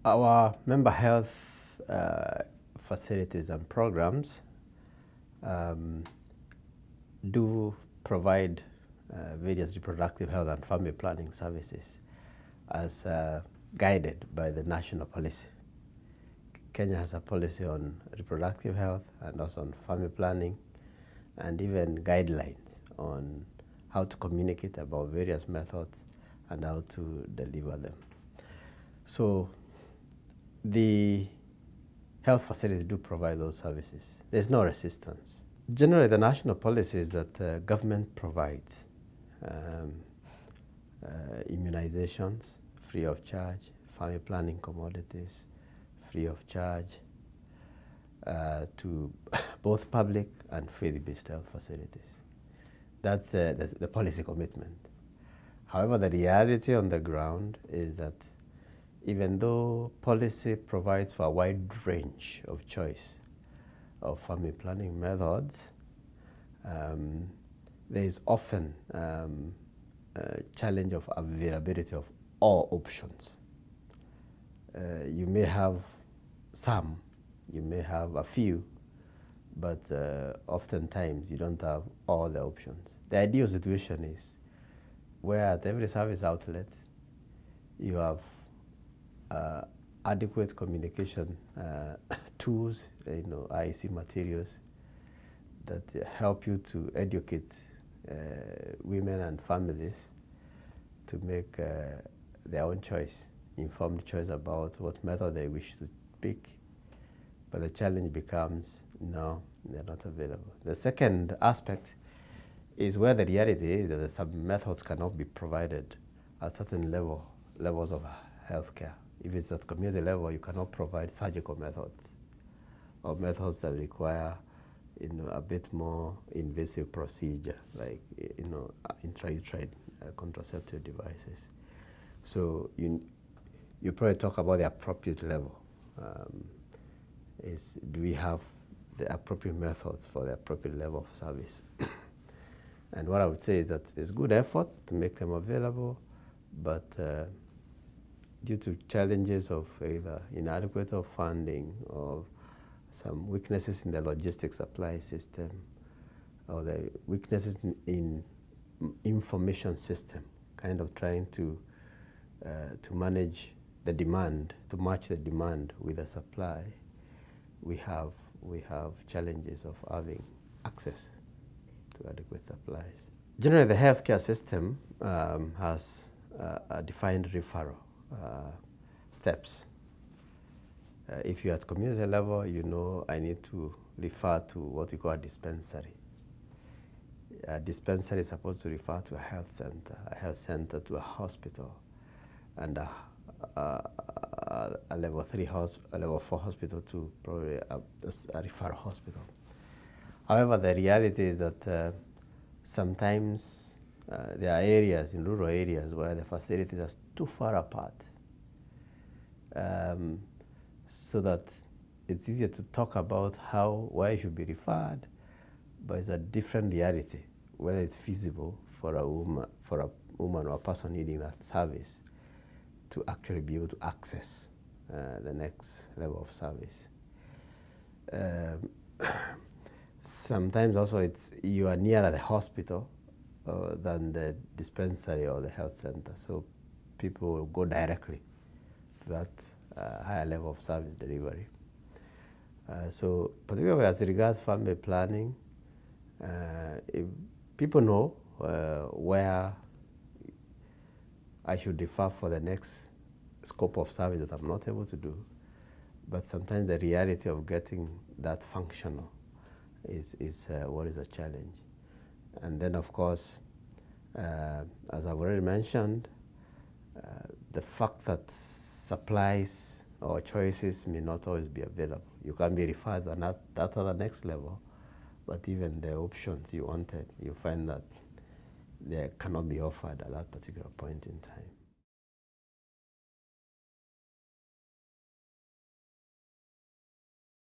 Our member health facilities and programs do provide various reproductive health and family planning services as guided by the national policy. Kenya has a policy on reproductive health and also on family planning, and even guidelines on how to communicate about various methods and how to deliver them. So the health facilities do provide those services. There's no resistance. Generally, the national policy is that government provides immunizations free of charge, family planning commodities free of charge to both public and faith-based health facilities. That's the policy commitment. However, the reality on the ground is that even though policy provides for a wide range of choice of family planning methods, there is often a challenge of availability of all options. You may have some, you may have a few, but oftentimes you don't have all the options. The ideal situation is where at every service outlet you have adequate communication tools, IEC materials that help you to educate women and families to make their own choice, informed choice about what method they wish to pick. But the challenge becomes, no, they're not available. The second aspect is where the reality is that some methods cannot be provided at certain levels of healthcare. If it's at community level, you cannot provide surgical methods or methods that require a bit more invasive procedure, like intrauterine contraceptive devices. So you probably talk about the appropriate level. Do we have the appropriate methods for the appropriate level of service? And what I would say is that there's good effort to make them available, but due to challenges of either inadequate of funding or some weaknesses in the logistics supply system or the weaknesses in information system, kind of trying to manage the demand, to match the demand with the supply, we have challenges of having access to adequate supplies. Generally, the healthcare system has a defined referral steps. If you're at community level, I need to refer to what we call a dispensary. A dispensary is supposed to refer to a health center to a hospital, and a level 3 a level 4 hospital to probably a referral hospital. However, the reality is that sometimes there are areas, in rural areas, where the facilities are too far apart, so that it's easier to talk about where it should be referred, but it's a different reality, whether it's feasible for a woman or a person needing that service to actually be able to access the next level of service. Sometimes also you are nearer the hospital than the dispensary or the health center, so people will go directly to that higher level of service delivery. So particularly as regards family planning, if people know where I should refer for the next scope of service that I'm not able to do, but sometimes the reality of getting that functional is what is a challenge. And then, of course, as I've already mentioned, the fact that supplies or choices may not always be available. You can be referred on that other next level, but even the options you wanted, you find that they cannot be offered at that particular point in time.